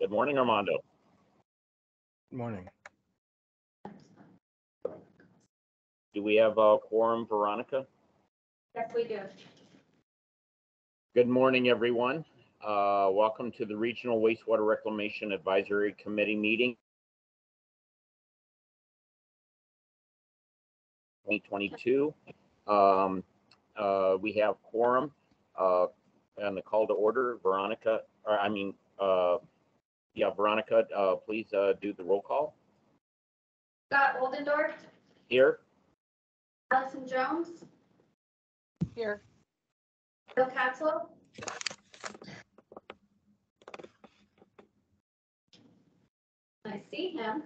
Good morning, Armando. Good morning. Do we have a quorum, Veronica? Yes, we do. Good morning, everyone. Welcome to the Regional Wastewater Reclamation Advisory Committee meeting 2022. We have quorum and the call to order. Veronica, Veronica, please do the roll call. Scott Oldendorf, Here. Allison Jones, Here. Bill Katzel, I see him.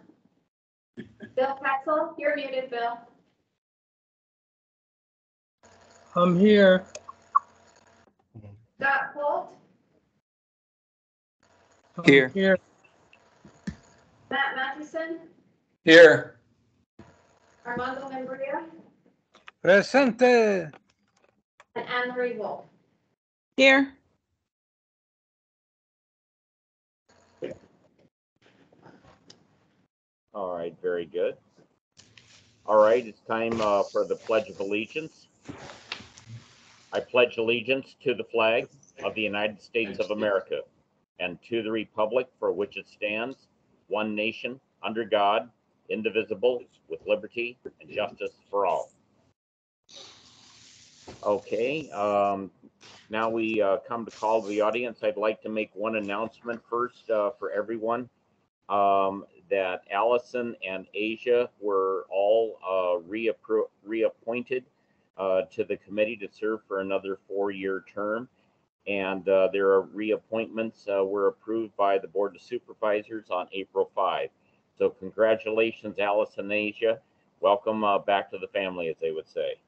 Bill Katzel, you're muted, Bill. I'm here. Scott Holt, I'm Here. Here. Matt Matheson, Here. Armando Membria, Presente. and Anne Marie Wolf. Here. All right, very good. All right, it's time for the Pledge of Allegiance. I pledge allegiance to the flag of the United States of America and to the republic for which it stands, one nation, under God, indivisible, with liberty and justice for all. Okay, now we come to call to the audience. I'd like to make one announcement first for everyone. That Allison and Asia were all reappointed to the committee to serve for another 4-year term. And their reappointments were approved by the Board of Supervisors on April 5. So congratulations, Allison and Asia. Welcome back to the family, as they would say.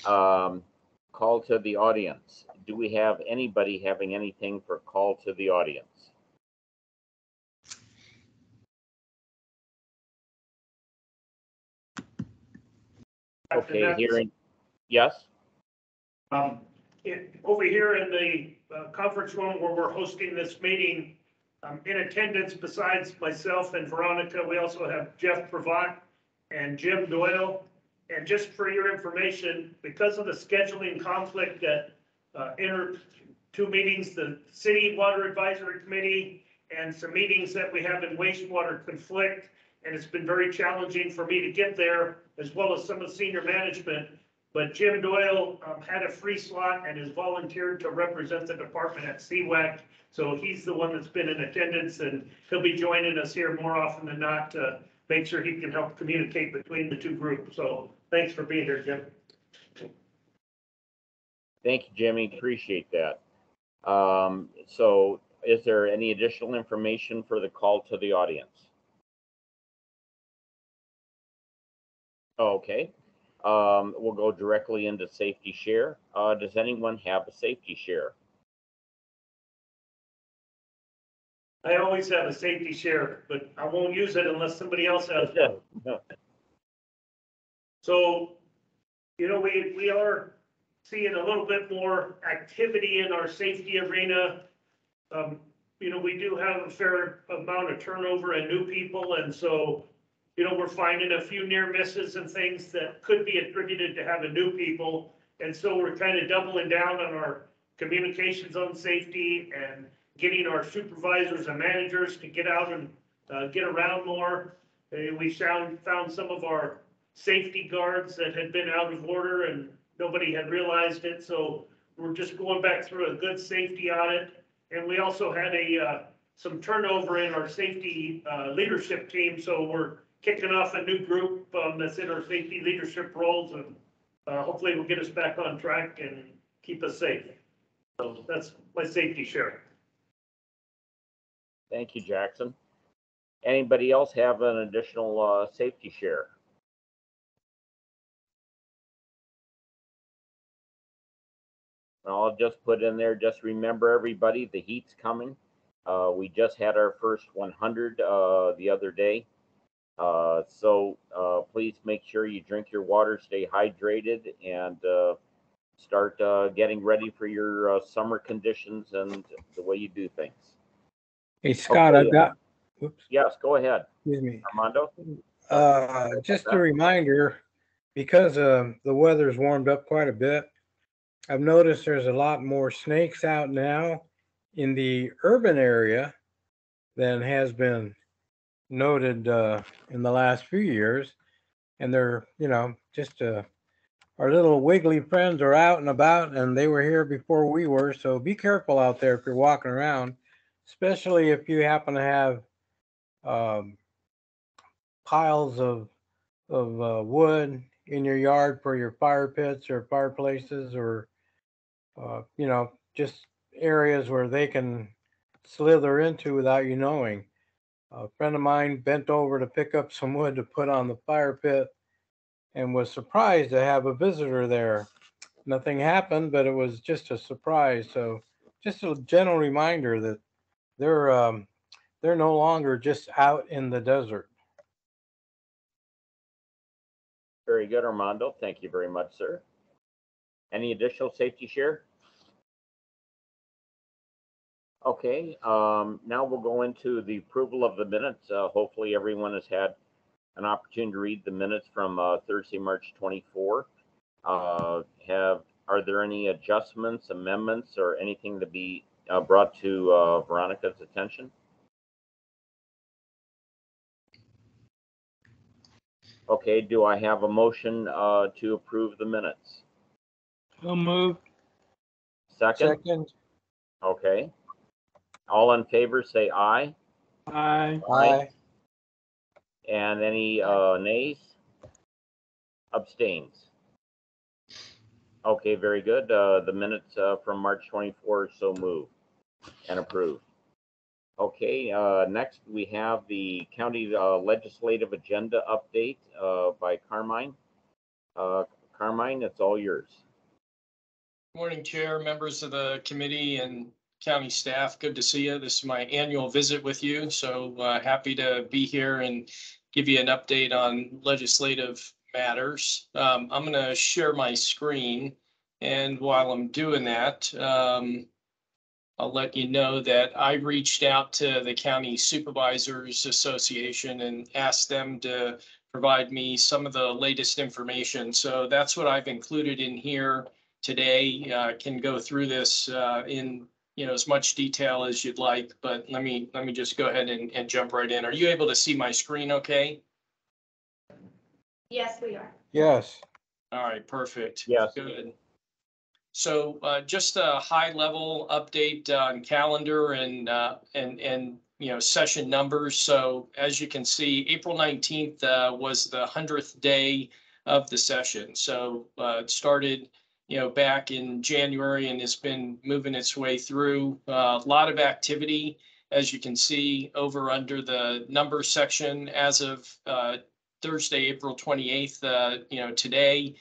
Call to the audience. Do we have anybody having anything for call to the audience? Okay, hearing, yes? Over here in the conference room where we're hosting this meeting, in attendance besides myself and Veronica, we also have Jeff Pravat and Jim Doyle. And just for your information, because of the scheduling conflict that entered 2 meetings, the City Water Advisory Committee and some meetings that we have in wastewater conflict, and it's been very challenging for me to get there, as well as some of the senior management. But Jim Doyle had a free slot and has volunteered to represent the department at CWAC. So he's the one that's been in attendance, and he'll be joining us here more often than not to make sure he can help communicate between the 2 groups. So thanks for being here, Jim. Thank you, Jimmy. Appreciate that. So is there any additional information for the call to the audience? Okay. We'll go directly into safety share. Does anyone have a safety share? I always have a safety share, but I won't use it unless somebody else has one. So, you know, we are seeing a little bit more activity in our safety arena. You know, we do have a fair amount of turnover and new people, and so, you know, we're finding a few near misses and things that could be attributed to having new people. And so we're kind of doubling down on our communications on safety and getting our supervisors and managers to get out and get around more. We found some of our safety guards that had been out of order and nobody had realized it. So we're just going back through a good safety audit. And we also had some turnover in our safety leadership team. So we're kicking off a new group that's in our safety leadership roles, and hopefully will get us back on track and keep us safe. So that's my safety share. Thank you, Jackson. Anybody else have an additional safety share? I'll just put in there, just remember everybody, the heat's coming. We just had our first 100 the other day. So please make sure you drink your water, stay hydrated, and start getting ready for your summer conditions and the way you do things. Hey, Scott, Okay. I've got, whoops, Yes, go ahead, excuse me. Armando. Just a reminder, because the weather's warmed up quite a bit, I've noticed there's a lot more snakes out now in the urban area than has been noted in the last few years. And they're, just our little wiggly friends are out and about, and they were here before we were. So be careful out there if you're walking around, especially if you happen to have um, piles of wood in your yard for your fire pits or fireplaces, or just areas where they can slither into without you knowing. A friend of mine bent over to pick up some wood to put on the fire pit and was surprised to have a visitor there. Nothing happened, but it was just a surprise. So just a gentle reminder that they're no longer just out in the desert. Very good, Armando. Thank you very much, sir. Any additional safety share? Okay, now we'll go into the approval of the minutes. Hopefully everyone has had an opportunity to read the minutes from Thursday, March 24. Are there any adjustments, amendments, or anything to be brought to Veronica's attention? Okay, do I have a motion to approve the minutes? So moved. Second? Okay. All in favor, say aye. Aye. Aye. And any nays? Abstains? Okay, very good. The minutes from March 24 so moved and approved. Okay, next we have the county legislative agenda update by Carmine. Carmine, it's all yours. Morning, Chair, members of the committee and county staff. Good to see you. This is my annual visit with you, so happy to be here and give you an update on legislative matters. I'm going to share my screen, and while I'm doing that, I'll let you know that I reached out to the County Supervisors Association and asked them to provide me some of the latest information. So that's what I've included in here today. Can go through this in as much detail as you'd like, but let me just go ahead and jump right in. Are you able to see my screen okay? Yes, we are. Yes. All right, perfect. Yes. Good. So just a high level update on calendar and session numbers. So as you can see, April 19th was the 100th day of the session. So it started back in January and has been moving its way through. A lot of activity, as you can see over under the numbers section as of Thursday, April 28th. Today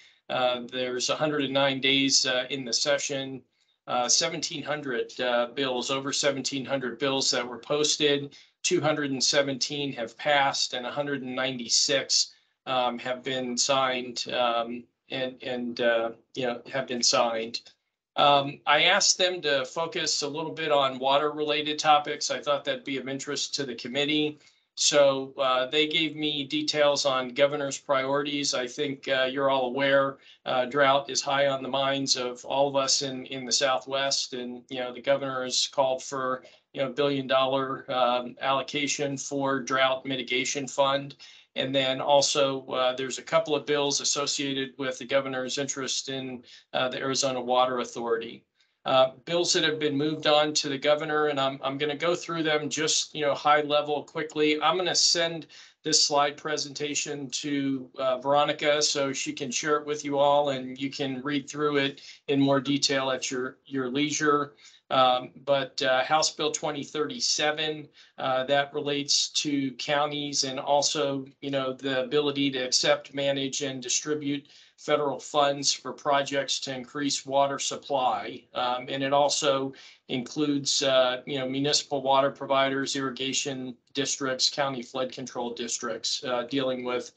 there's 109 days in the session, 1,700 bills, over 1,700 bills that were posted, 217 have passed, and 196 have been signed have been signed. I asked them to focus a little bit on water-related topics. I thought that'd be of interest to the committee. So they gave me details on governor's priorities. I think you're all aware drought is high on the minds of all of us in the Southwest. And, the governor has called for, $1 billion allocation for drought mitigation fund. And then also there's a couple of bills associated with the governor's interest in the Arizona Water Authority. Bills that have been moved on to the governor, and I'm going to go through them just high level quickly. I'm going to send this slide presentation to Veronica so she can share it with you all, and you can read through it in more detail at your leisure. But House Bill 2037 that relates to counties and also the ability to accept, manage, and distribute federal funds for projects to increase water supply. And it also includes, municipal water providers, irrigation districts, county flood control districts, dealing with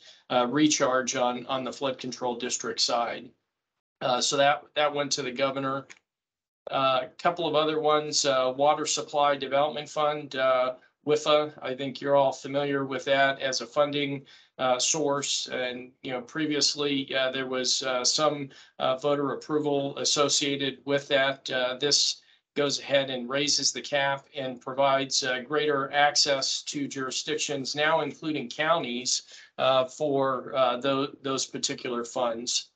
recharge on the flood control district side. So that went to the governor. A couple of other ones, Water Supply Development Fund. WIFA. I think you're all familiar with that as a funding source. And, previously there was some voter approval associated with that. This goes ahead and raises the cap and provides greater access to jurisdictions, now including counties, for those particular funds.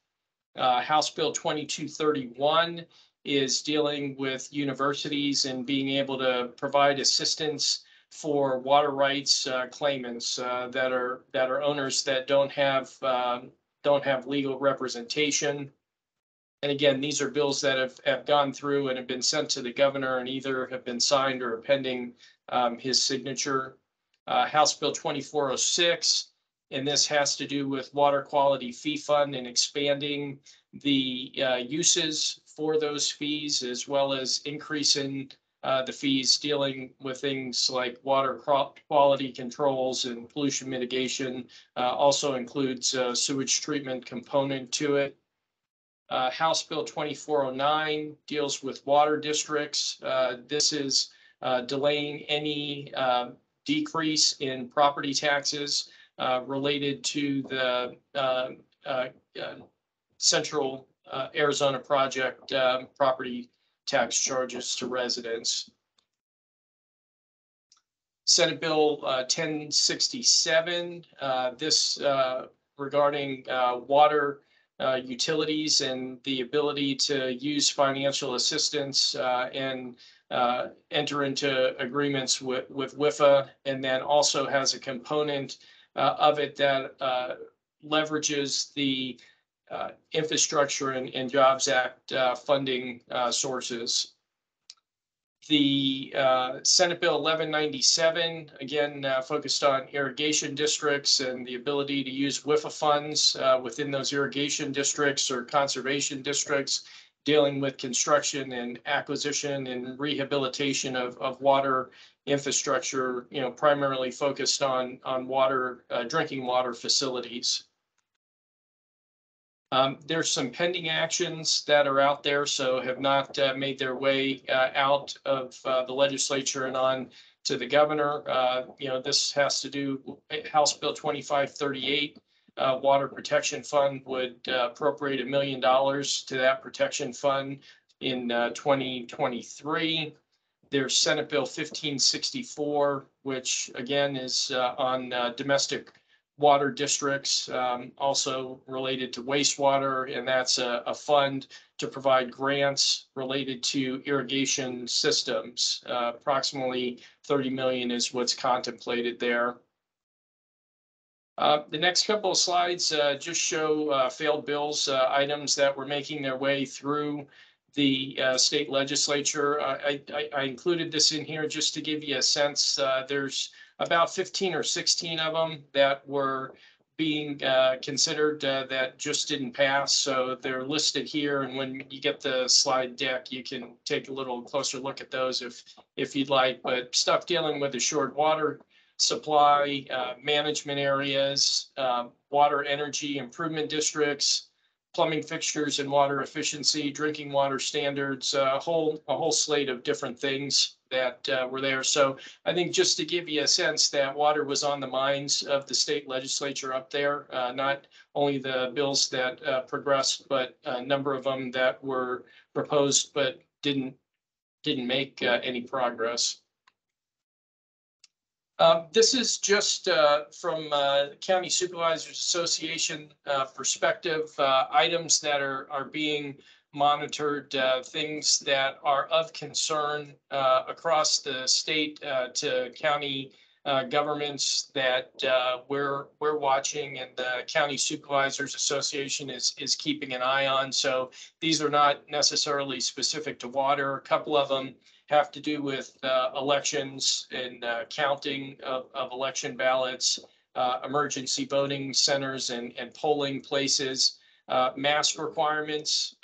House Bill 2231 is dealing with universities and being able to provide assistance for water rights claimants that are owners that don't have legal representation. And again, these are bills that have gone through and have been sent to the governor and either have been signed or are pending his signature. House Bill 2406, and this has to do with water quality fee fund and expanding the uses for those fees, as well as increasing the fees dealing with things like water quality controls and pollution mitigation. Also includes sewage treatment component to it. House Bill 2409 deals with water districts. This is delaying any decrease in property taxes related to the Central Arizona Project property tax charges to residents. Senate Bill 1067, this regarding water utilities and the ability to use financial assistance and enter into agreements with WIFA, and then also has a component of it that leverages the Infrastructure and Jobs Act funding sources. The Senate Bill 1197, again, focused on irrigation districts and the ability to use WIFA funds within those irrigation districts or conservation districts, dealing with construction and acquisition and rehabilitation of water infrastructure, primarily focused on water, drinking water facilities. There's some pending actions that are out there, so have not made their way out of the legislature and on to the governor. This has to do House Bill 2538. Water Protection Fund would appropriate $1 million to that protection fund in 2023. There's Senate Bill 1564, which again is on domestic water districts, also related to wastewater, and that's a fund to provide grants related to irrigation systems. Approximately 30 million is what's contemplated there. The next couple of slides just show failed bills, items that were making their way through the state legislature. I included this in here just to give you a sense. There's about 15 or 16 of them that were being considered that just didn't pass. So they're listed here. And when you get the slide deck, you can take a little closer look at those if you'd like. But stuff dealing with assured water supply, management areas, water energy improvement districts, plumbing fixtures and water efficiency, drinking water standards, a whole slate of different things that were there. So I think just to give you a sense that water was on the minds of the state legislature up there, not only the bills that progressed, but a number of them that were proposed but didn't make any progress. This is just from County Supervisors Association perspective, items that are being monitored, things that are of concern across the state to county governments that we're watching, and the County Supervisors Association is keeping an eye on. So these are not necessarily specific to water. A couple of them have to do with elections and counting of election ballots, emergency voting centers and polling places, mask requirements,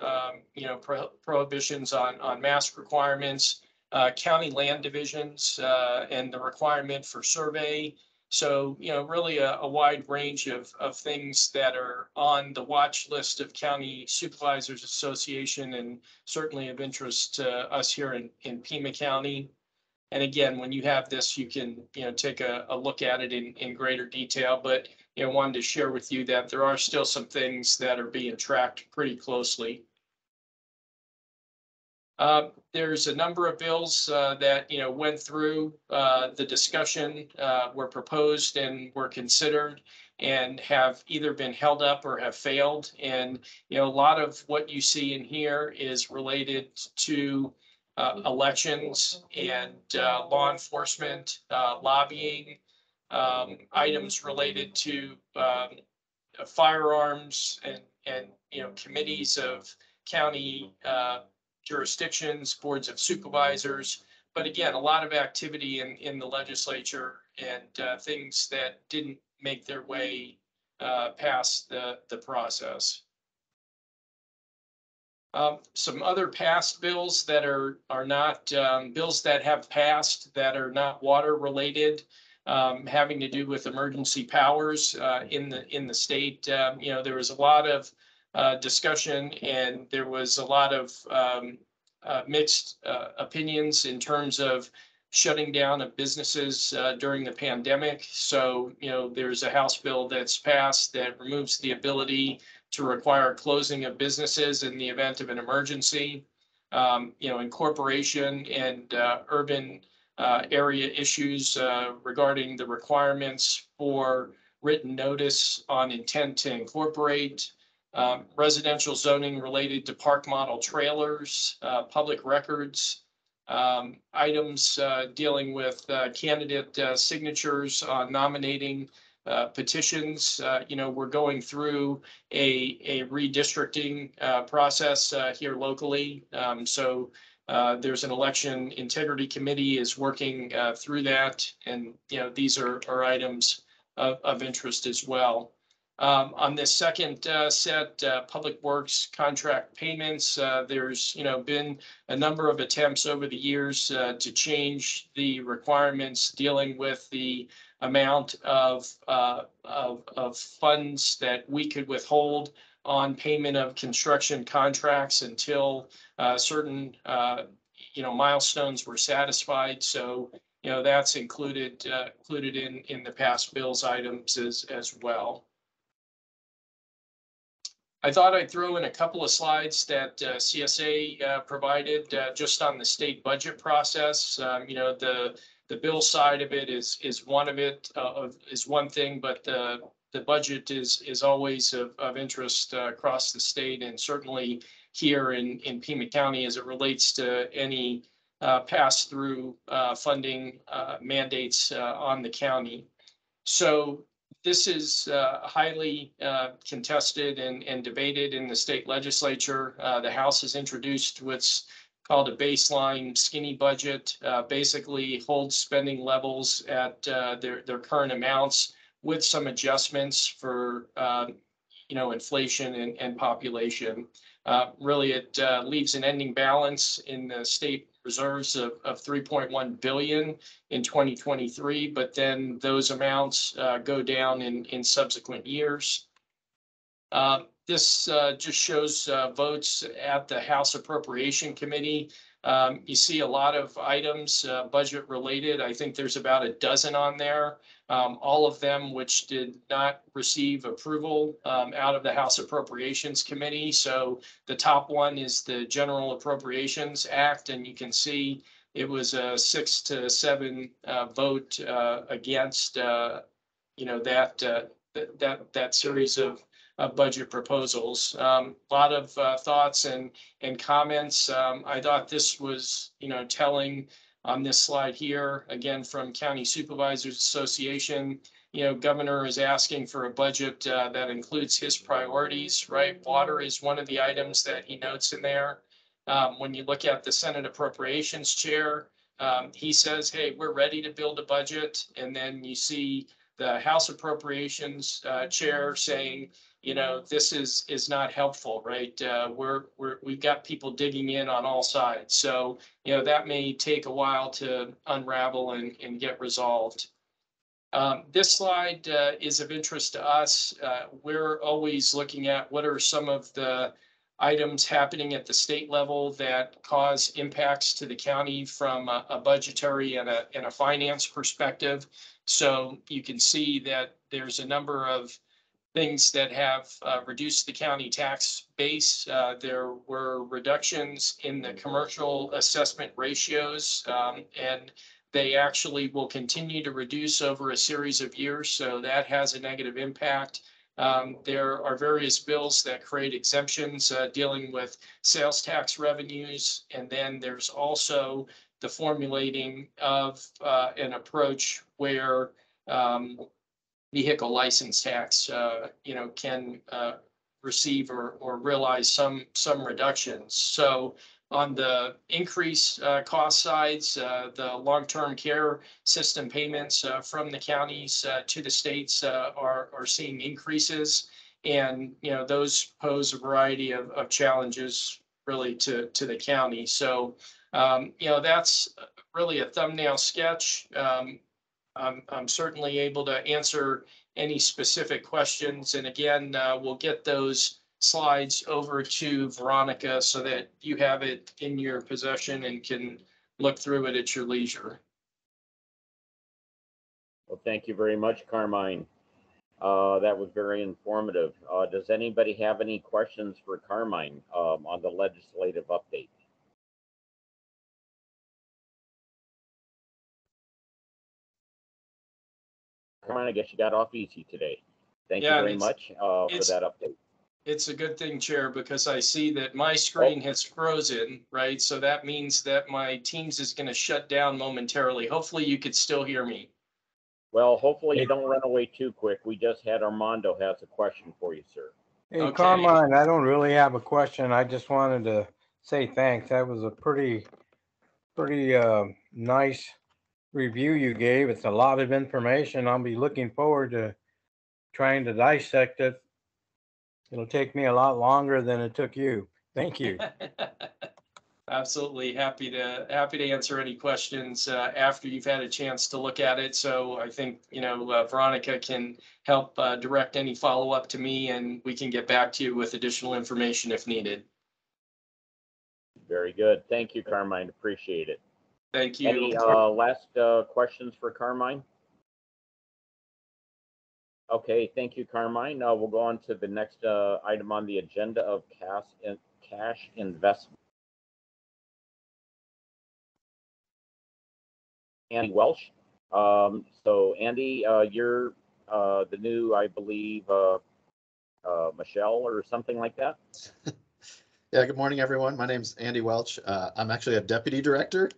prohibitions on mask requirements, county land divisions, and the requirement for survey. So, really a wide range of things that are on the watch list of County Supervisors Association, and certainly of interest to us here in Pima County. And again, when you have this, you can, take a look at it in greater detail, but, wanted to share with you that there are still some things that are being tracked pretty closely. There's a number of bills that went through the discussion, were proposed and were considered, and have either been held up or have failed. And a lot of what you see in here is related to elections and law enforcement, lobbying, items related to firearms and committees of county jurisdictions, boards of supervisors. But again, a lot of activity in the legislature, and things that didn't make their way past the process. Some other passed bills that are not bills that have passed that are not water related, having to do with emergency powers in the state. There was a lot of discussion, and there was a lot of mixed opinions in terms of shutting down of businesses during the pandemic. So, there's a House bill that's passed that removes the ability to require closing of businesses in the event of an emergency. Incorporation and urban area issues regarding the requirements for written notice on intent to incorporate, residential zoning related to park model trailers, public records, items dealing with candidate signatures on nominating petitions. We're going through a redistricting process here locally. So there's an election integrity committee is working through that. And, these are items of interest as well. On this second set, public works contract payments, there's been a number of attempts over the years to change the requirements dealing with the amount of funds that we could withhold on payment of construction contracts until certain milestones were satisfied. So that's included in the past bills items as well. I thought I'd throw in a couple of slides that CSA provided just on the state budget process. The bill side of it is one of it, is one thing, but the budget is always of interest across the state, and certainly here in Pima County as it relates to any pass-through funding mandates on the county. So this is highly contested and debated in the state legislature. The House has introduced what's called a baseline skinny budget, basically holds spending levels at their current amounts with some adjustments for inflation and population. Really, it leaves an ending balance in the state reserves of 3.1 billion in 2023, but then those amounts go down in subsequent years. This just shows votes at the House Appropriation Committee. You see a lot of items budget related. I think there's about a dozen on there, all of them which did not receive approval out of the House Appropriations Committee. So the top one is the General Appropriations Act, and you can see it was a 6-7 vote against that series of budget proposals. A lot of thoughts and comments. I thought this was, telling on this slide here, again, from County Supervisors Association. Governor is asking for a budget that includes his priorities, right? Water is one of the items that he notes in there. When you look at the Senate Appropriations Chair, he says, hey, we're ready to build a budget. And then you see the House Appropriations Chair saying, this is not helpful, right? We've got people digging in on all sides. So, that may take a while to unravel and get resolved. This slide is of interest to us. We're always looking at what are some of the items happening at the state level that cause impacts to the county from a budgetary and a finance perspective. So you can see that there's a number of things that have reduced the county tax base. There were reductions in the commercial assessment ratios, and they actually will continue to reduce over a series of years. So that has a negative impact. There are various bills that create exemptions dealing with sales tax revenues. And then there's also the formulating of an approach where vehicle license tax, can receive or realize some reductions. So on the increase cost sides, the long-term care system payments from the counties to the states are seeing increases. And, those pose a variety of challenges really to the county. So, that's really a thumbnail sketch. I'm certainly able to answer any specific questions. And again, we'll get those slides over to Veronica so that you have it in your possession and can look through it at your leisure. Well, thank you very much, Carmine. That was very informative. Does anybody have any questions for Carmine on the legislative update? Carmine, I guess you got off easy today. Thank you very much for that update. It's a good thing, Chair, because I see that my screen has frozen, right? So that means that my Teams is going to shut down momentarily. Hopefully you could still hear me. Well, hopefully you don't run away too quick. We just had Armando has a question for you, sir. Hey, Okay. Carmine, I don't really have a question. I just wanted to say thanks. That was a pretty nice review you gave. It's a lot of information. I'll be looking forward to trying to dissect it. It'll take me a lot longer than it took you. Thank you. Absolutely happy to answer any questions after you've had a chance to look at it. So I think Veronica can help direct any follow up to me, and we can get back to you with additional information if needed. Very good. Thank you, Carmine. Appreciate it. Thank you. Any last questions for Carmine? Okay, thank you, Carmine. We'll go on to the next item on the agenda of cash investment. Andy Welch. So Andy, you're the new, I believe, Michelle or something like that. Yeah, good morning, everyone. My name's Andy Welch. I'm actually a deputy director.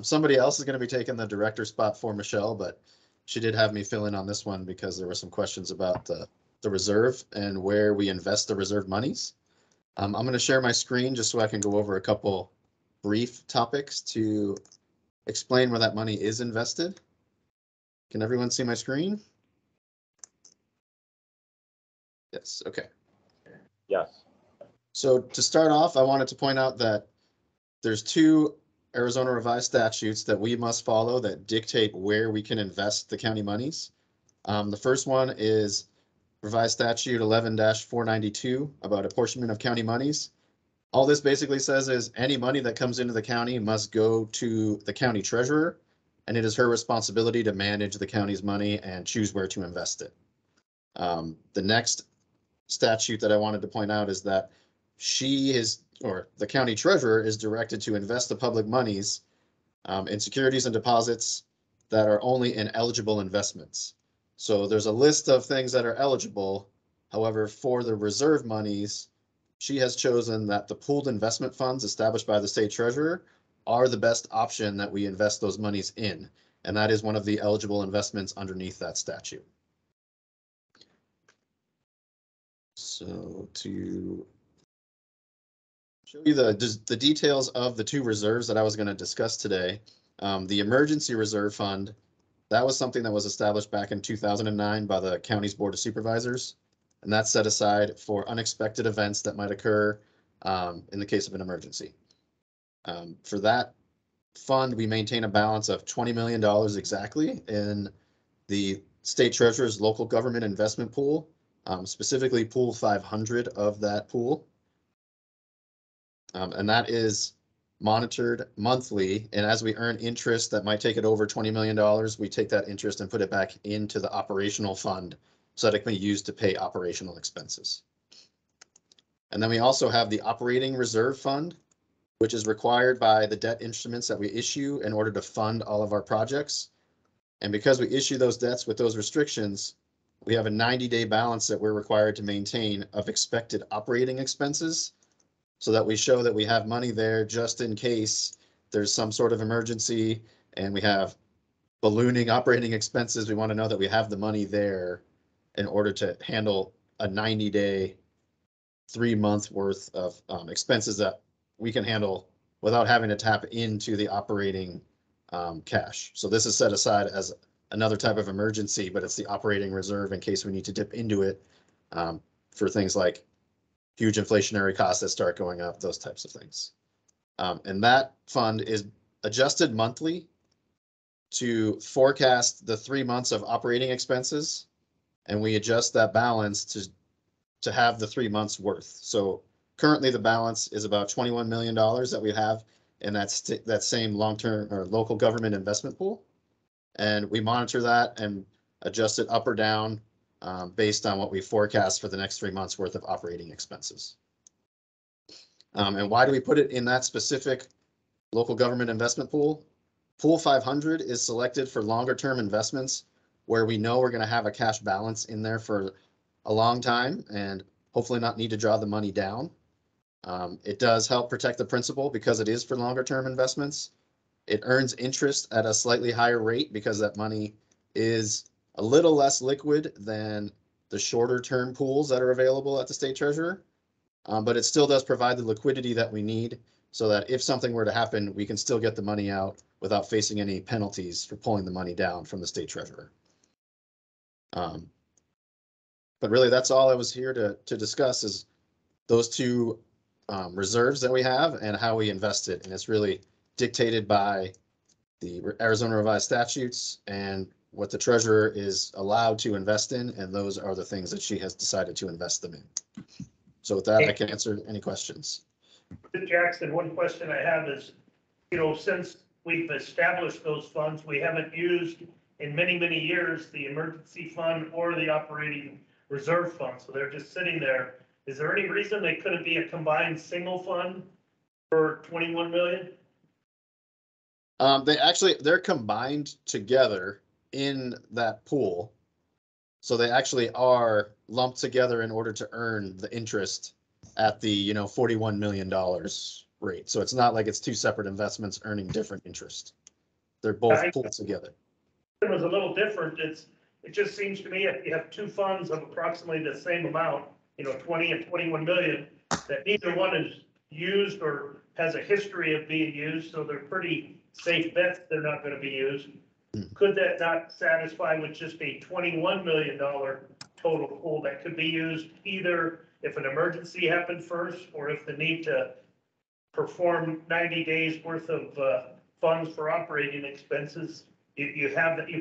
Somebody else is going to be taking the director spot for Michelle, but she did have me fill in on this one because there were some questions about the reserve and where we invest the reserve monies. I'm going to share my screen just so I can go over a couple brief topics to explain where that money is invested. Can everyone see my screen? Yes, okay. Yes. So to start off, I wanted to point out that there's two Arizona revised statutes that we must follow that dictate where we can invest the county monies. The first one is revised statute 11-492 about apportionment of county monies. All this basically says is any money that comes into the county must go to the county treasurer, and it is her responsibility to manage the county's money and choose where to invest it. The next statute that I wanted to point out is that the county treasurer is directed to invest the public monies in securities and deposits that are only in eligible investments. So there's a list of things that are eligible. However, for the reserve monies, she has chosen that the pooled investment funds established by the state treasurer are the best option that we invest those monies in. And that is one of the eligible investments underneath that statute. So to show you the details of the two reserves that I was going to discuss today, the emergency reserve fund, that was something that was established back in 2009 by the county's board of supervisors, and that's set aside for unexpected events that might occur in the case of an emergency. For that fund, we maintain a balance of $20 million exactly in the state treasurer's local government investment pool, specifically pool 500 of that pool. And that is monitored monthly. And as we earn interest that might take it over $20 million, we take that interest and put it back into the operational fund so that it can be used to pay operational expenses. And then we also have the operating reserve fund, which is required by the debt instruments that we issue in order to fund all of our projects. And because we issue those debts with those restrictions, we have a 90-day balance that we're required to maintain of expected operating expenses, so that we show that we have money there just in case there's some sort of emergency and we have ballooning operating expenses. We want to know that we have the money there in order to handle a 90-day, 3-month worth of expenses that we can handle without having to tap into the operating cash. So this is set aside as another type of emergency, but it's the operating reserve in case we need to dip into it for things like huge inflationary costs that start going up, those types of things. And that fund is adjusted monthly to forecast the 3 months of operating expenses. And we adjust that balance to have the 3 months worth. So currently the balance is about $21 million that we have in that same long-term or local government investment pool. And we monitor that and adjust it up or down based on what we forecast for the next 3 months worth of operating expenses. And why do we put it in that specific local government investment pool? Pool 500 is selected for longer term investments where we know we're going to have a cash balance in there for a long time and hopefully not need to draw the money down. It does help protect the principal because it is for longer term investments. It earns interest at a slightly higher rate because that money is a little less liquid than the shorter term pools that are available at the state treasurer. But it still does provide the liquidity that we need so that if something were to happen, we can still get the money out without facing any penalties for pulling the money down from the state treasurer. But really, that's all I was here to discuss is those two reserves that we have and how we invest it. And it's really dictated by the Arizona revised statutes and what the treasurer is allowed to invest in. And those are the things that she has decided to invest them in. So with that, I can answer any questions. Jackson, one question I have is, since we've established those funds, we haven't used in many, many years the emergency fund or the operating reserve fund. So they're just sitting there. Is there any reason they couldn't be a combined single fund for 21 million? They're combined together in that pool. So they actually are lumped together in order to earn the interest at the, $41 million rate. So it's not like it's two separate investments earning different interest. They're both pulled together. It was a little different. It just seems to me if you have two funds of approximately the same amount, 20 and 21 million, that neither one is used or has a history of being used. So they're pretty safe bets they're not going to be used. Could that not satisfy with just a $21 million total pool that could be used either if an emergency happened first or if the need to perform 90 days worth of funds for operating expenses, you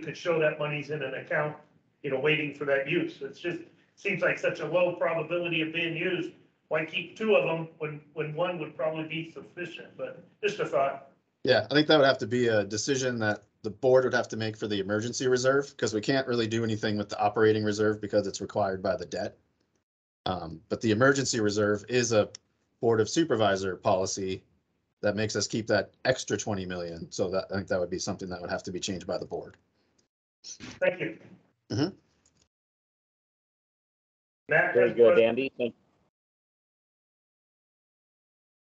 could show that money's in an account, waiting for that use. It's just seems like such a low probability of being used. Why keep two of them when one would probably be sufficient? But just a thought. Yeah, I think that would have to be a decision that the board would have to make for the emergency reserve, because we can't really do anything with the operating reserve because it's required by the debt. But the emergency reserve is a board of supervisor policy that makes us keep that extra 20 million. So that I think that would be something that would have to be changed by the board. Thank you. Mm-hmm. Matt, Very good, Andy.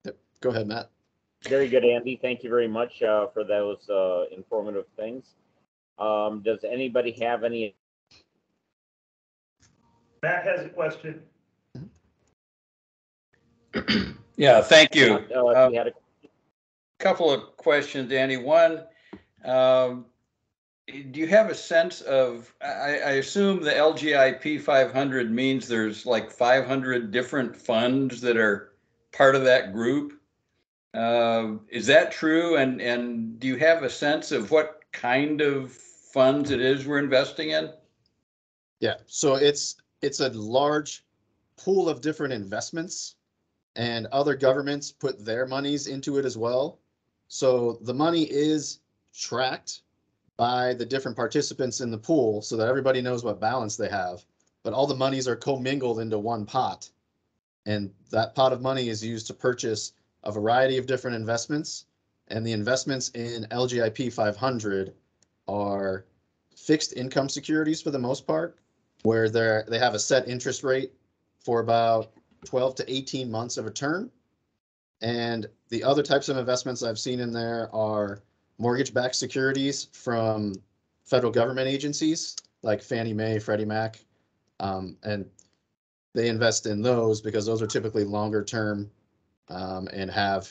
Yep. Go ahead, Matt. Very good, Andy. Thank you very much for those informative things. Does anybody have any? Matt has a question. Yeah, thank you. You had a Couple of questions, Andy. One, do you have a sense of, I assume the LGIP 500 means there's like 500 different funds that are part of that group. Is that true? And do you have a sense of what kind of funds it is we're investing in? Yeah, so it's a large pool of different investments and other governments put their monies into it as well. So the money is tracked by the different participants in the pool so that everybody knows what balance they have, but all the monies are commingled into one pot. And that pot of money is used to purchase a variety of different investments. And the investments in LGIP 500 are fixed income securities for the most part, where they have a set interest rate for about 12 to 18 months of a term. And the other types of investments I've seen in there are mortgage-backed securities from federal government agencies like Fannie Mae, Freddie Mac, and they invest in those because those are typically longer term and have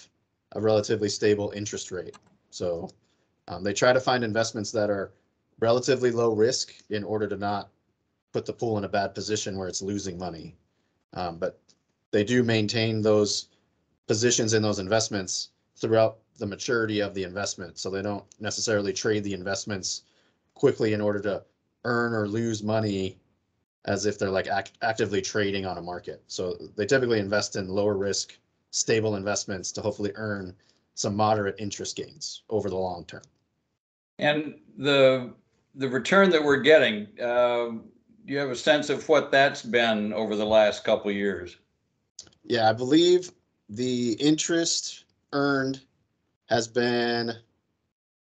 a relatively stable interest rate. So they try to find investments that are relatively low risk in order to not put the pool in a bad position where it's losing money. But they do maintain those positions in those investments throughout the maturity of the investment. So they don't necessarily trade the investments quickly in order to earn or lose money as if they're like actively trading on a market. So they typically invest in lower risk, stable investments to hopefully earn some moderate interest gains over the long term. And the return that we're getting, do you have a sense of what that's been over the last couple of years? Yeah, I believe the interest earned has been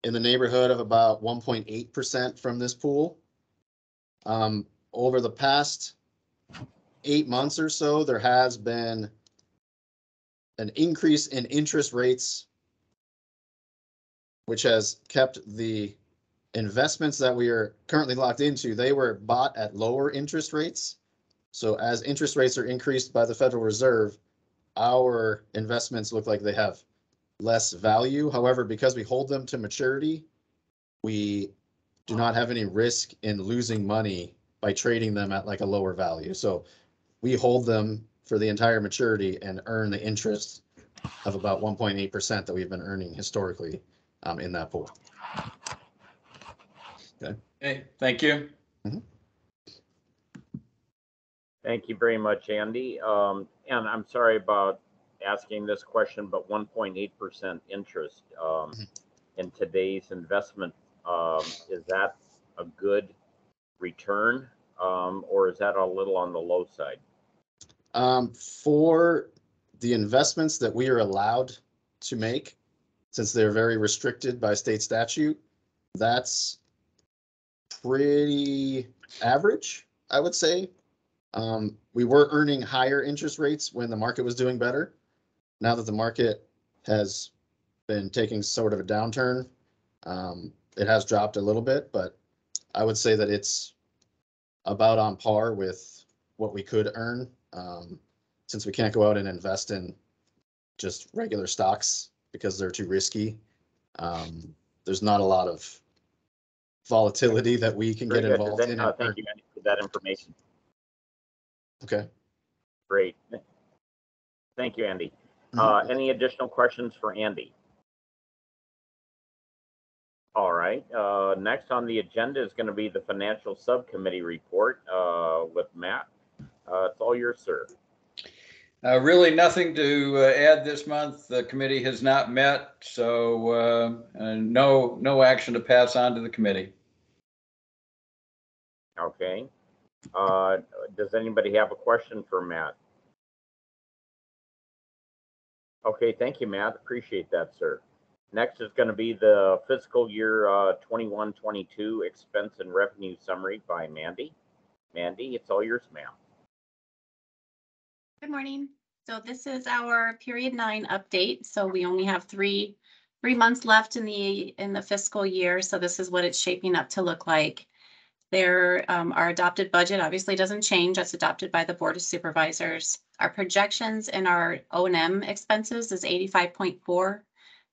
in the neighborhood of about 1.8% from this pool. Over the past 8 months or so, there has been an increase in interest rates, which has kept the investments that we are currently locked into. They were bought at lower interest rates. So as interest rates are increased by the Federal Reserve, our investments look like they have less value. However, because we hold them to maturity, we do not have any risk in losing money by trading them at like a lower value. So we hold them for the entire maturity and earn the interest of about 1.8% that we've been earning historically in that pool. Okay. Hey, thank you. Thank you very much, Andy. And I'm sorry about asking this question, but 1.8% interest in today's investment, is that a good return, or is that a little on the low side? For the investments that we are allowed to make, since they're very restricted by state statute, that's pretty average, I would say. We were earning higher interest rates when the market was doing better. Now that the market has been taking sort of a downturn, it has dropped a little bit, but I would say that it's about on par with what we could earn, since we can't go out and invest in just regular stocks because they're too risky. There's not a lot of volatility that we can get involved in. Thank you, Andy, for that information. Okay. Great. Thank you, Andy. Any additional questions for Andy? All right. Next on the agenda is going to be the financial subcommittee report with Matt. It's all yours, sir. Really nothing to add this month. The committee has not met, so no action to pass on to the committee. Okay. Does anybody have a question for Matt? Okay, thank you, Matt. Appreciate that, sir. Next is going to be the fiscal year 21-22 expense and revenue summary by Mandy. Mandy, it's all yours, ma'am. Good morning. So this is our period 9 update. So we only have three months left in the fiscal year. So this is what it's shaping up to look like. Our adopted budget obviously doesn't change. That's adopted by the Board of Supervisors. Our projections in our O&M expenses is 85.4.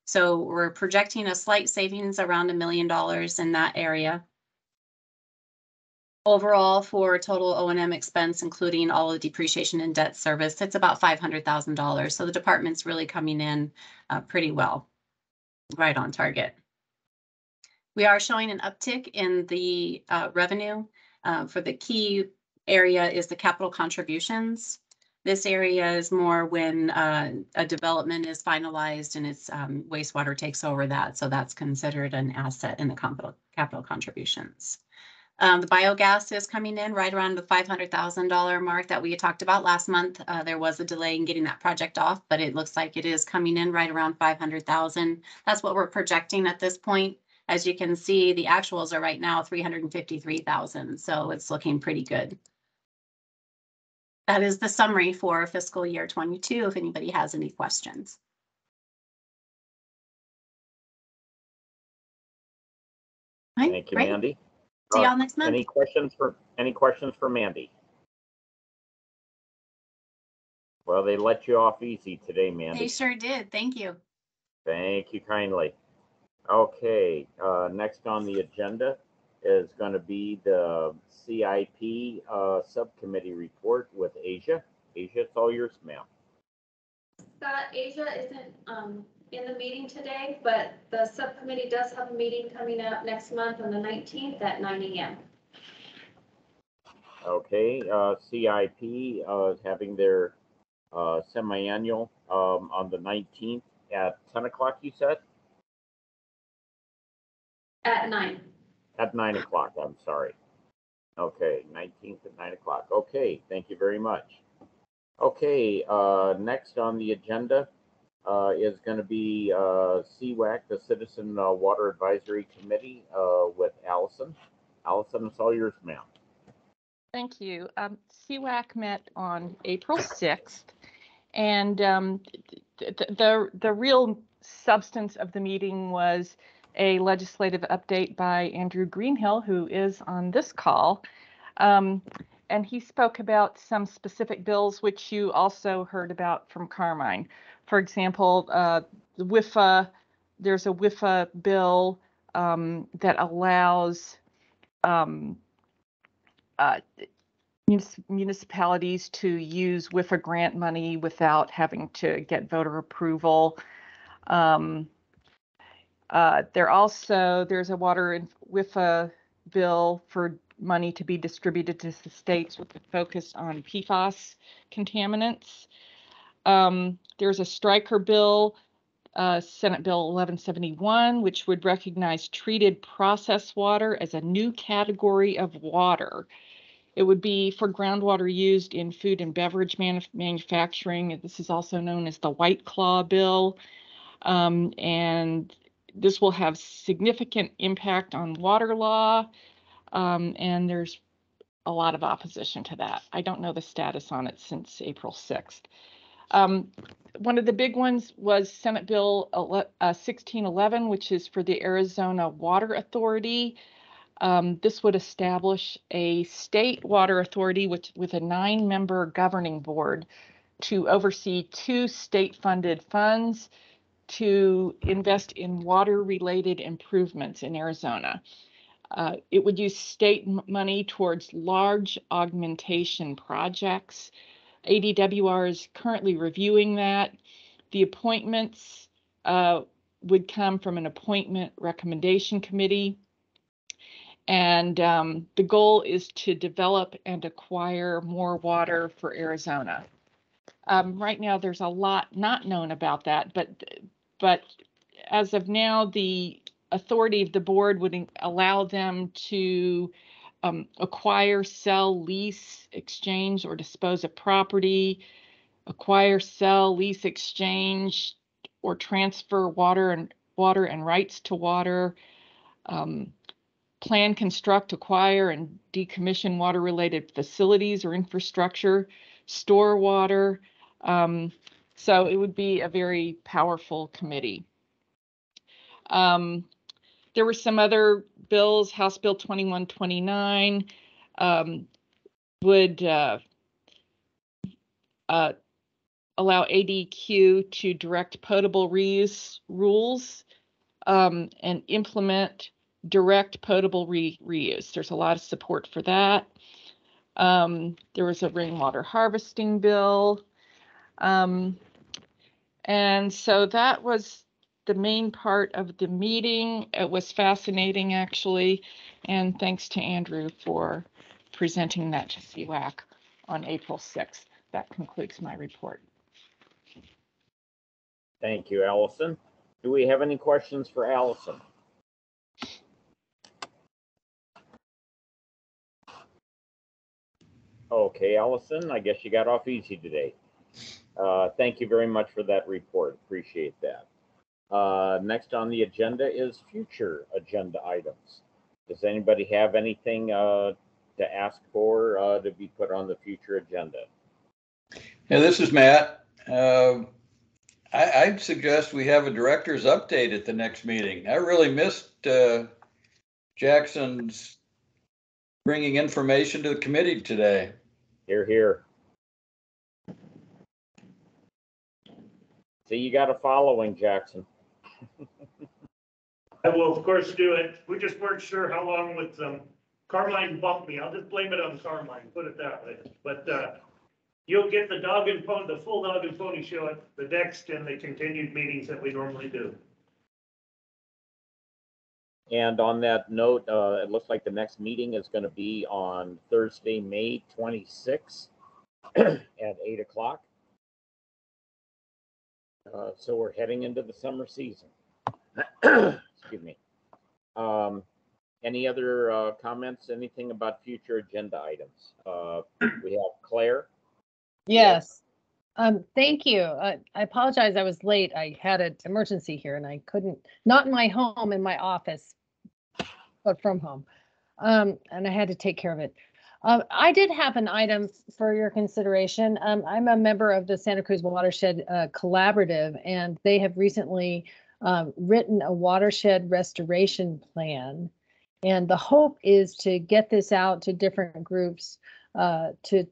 So we're projecting a slight savings around $1 million in that area. Overall, for total O&M expense, including all the depreciation and debt service, it's about $500,000. So the department's really coming in pretty well, right on target. We are showing an uptick in the revenue. For the key area is the capital contributions. This area is more when a development is finalized and it's wastewater takes over that. So that's considered an asset in the capital contributions. The biogas is coming in right around the $500,000 mark that we had talked about last month. There was a delay in getting that project off, but it looks like it is coming in right around 500,000. That's what we're projecting at this point. As you can see, the actuals are right now 353,000. So it's looking pretty good. That is the summary for fiscal year 22, if anybody has any questions. All right, Thank you, great. Mandy. See y'all next month. Any questions for Mandy? Well, they let you off easy today, Mandy. They sure did. Thank you. Thank you kindly. Okay, next on the agenda is going to be the CIP subcommittee report with Asia. Asia, it's all yours, ma'am. Scott, Asia isn't in the meeting today, but the subcommittee does have a meeting coming up next month on the 19th at 9 a.m. Okay, CIP is having their semi-annual on the 19th at 10 o'clock, you said? At 9. At 9 o'clock, I'm sorry. Okay, 19th at 9 o'clock. Okay, thank you very much. Okay, next on the agenda is going to be CWAC, the Citizen Water Advisory Committee with Allison. Allison, it's all yours, ma'am. Thank you. CWAC met on April 6th, and the real substance of the meeting was a legislative update by Andrew Greenhill, who is on this call. And he spoke about some specific bills, which you also heard about from Carmine. For example, the WIFA, there's a WIFA bill that allows municipalities to use WIFA grant money without having to get voter approval. There's a water and WIFA bill for money to be distributed to the states with a focus on PFAS contaminants. There's a striker bill, Senate Bill 1171, which would recognize treated process water as a new category of water. It would be for groundwater used in food and beverage manufacturing. This is also known as the White Claw bill. And this will have significant impact on water law. And there's a lot of opposition to that. I don't know the status on it since April 6th. One of the big ones was Senate Bill 1611, which is for the Arizona Water Authority. This would establish a state water authority with a 9-member governing board to oversee 2 state-funded funds to invest in water-related improvements in Arizona. It would use state money towards large augmentation projects. ADWR is currently reviewing that. The appointments would come from an appointment recommendation committee. And the goal is to develop and acquire more water for Arizona. Right now, there's a lot not known about that, but as of now, the authority of the board would allow them to acquire, sell, lease, exchange, or dispose of property, acquire, sell, lease, exchange, or transfer water and rights to water, plan, construct, acquire, and decommission water-related facilities or infrastructure, store water. So it would be a very powerful committee. There were some other bills. House Bill 2129 would allow ADQ to direct potable reuse rules and implement direct potable reuse. There's a lot of support for that. There was a rainwater harvesting bill. And so that was the main part of the meeting. It was fascinating, actually. And thanks to Andrew for presenting that to CWAC on April 6th. That concludes my report. Thank you, Allison. Do we have any questions for Allison? Okay, Allison, I guess you got off easy today. Thank you very much for that report. Appreciate that. Next on the agenda is future agenda items. Does anybody have anything to ask for to be put on the future agenda? Yeah, this is Matt. I'd suggest we have a director's update at the next meeting. I really missed Jackson's bringing information to the committee today. Here, here. See, you got a following, Jackson. I will, of course, do it. We just weren't sure how long with Carmine bumped me. I'll just blame it on Carmine, put it that way. But you'll get the full dog and pony show at the next and the continued meetings that we normally do. And on that note, it looks like the next meeting is going to be on Thursday, May 26th at 8 o'clock. So we're heading into the summer season. Excuse me. Any other comments, anything about future agenda items? We have Claire. Yes. Thank you. I apologize. I was late. I had an emergency here and I couldn't, not in my home, in my office, but from home. And I had to take care of it. I did have an item for your consideration. I'm a member of the Santa Cruz Watershed Collaborative, and they have recently written a watershed restoration plan. And the hope is to get this out to different groups to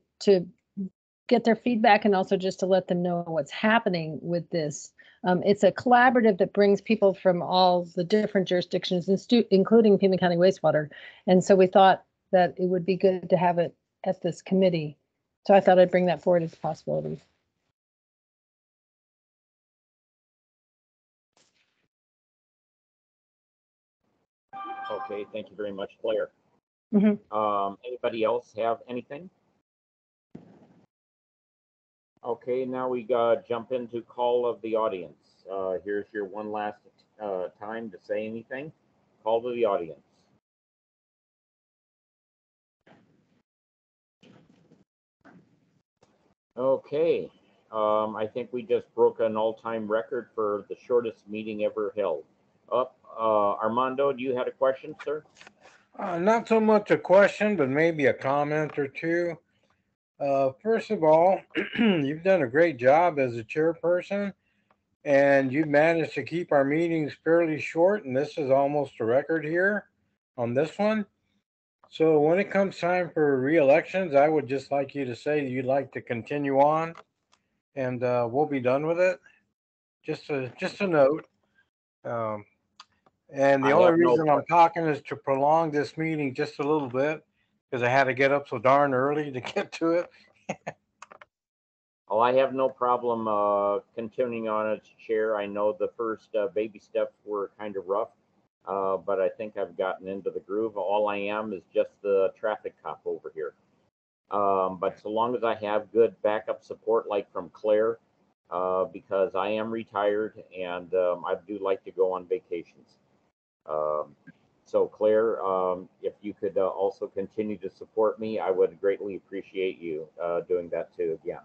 get their feedback and also just to let them know what's happening with this. It's a collaborative that brings people from all the different jurisdictions, including Pima County Wastewater. And so we thought that it would be good to have it at this committee. So I thought I'd bring that forward as a possibility. Okay, thank you very much, Claire. Mm-hmm. Anybody else have anything? Okay, now we jump into call of the audience. Here's your one last time to say anything. Call to the audience. Okay, I think we just broke an all-time record for the shortest meeting ever held. Armando, do you have a question, sir? Not so much a question, but maybe a comment or two. First of all, you've done a great job as a chairperson, and you've managed to keep our meetings fairly short, and this is almost a record here on this one. So when it comes time for re-elections, I would just like you to say you'd like to continue on, and we'll be done with it. Just a note. And the only reason I'm talking is to prolong this meeting just a little bit, because I had to get up so darn early to get to it. Well, I have no problem continuing on as chair. I know the first baby steps were kind of rough, but I think I've gotten into the groove. All I am is just the traffic cop over here. But so long as I have good backup support like from Claire, because I am retired and I do like to go on vacations. So Claire, if you could also continue to support me, I would greatly appreciate you doing that too again.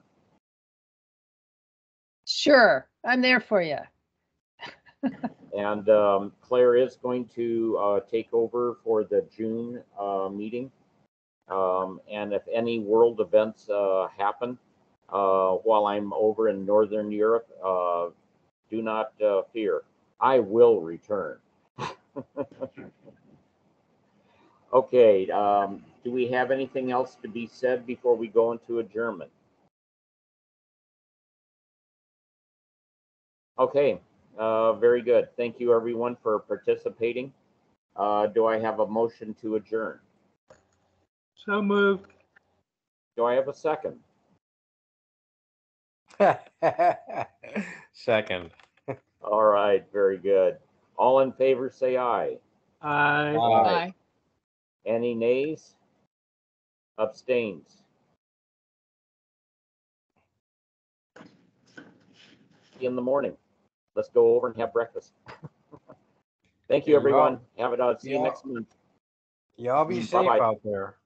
Sure, I'm there for you. And Claire is going to take over for the June meeting. And if any world events happen while I'm over in Northern Europe, do not fear. I will return. Okay, do we have anything else to be said before we go into adjournment? Okay, very good. Thank you everyone for participating. Do I have a motion to adjourn? So moved. Do I have a second? Second. All right, very good. All in favor, say aye. Aye. Aye. Any nays? Abstains? 8:50 in the morning. Let's go over and have breakfast. Thank you, everyone. Have it. See you Yeah. next month. Y'all be safe Bye-bye. out there.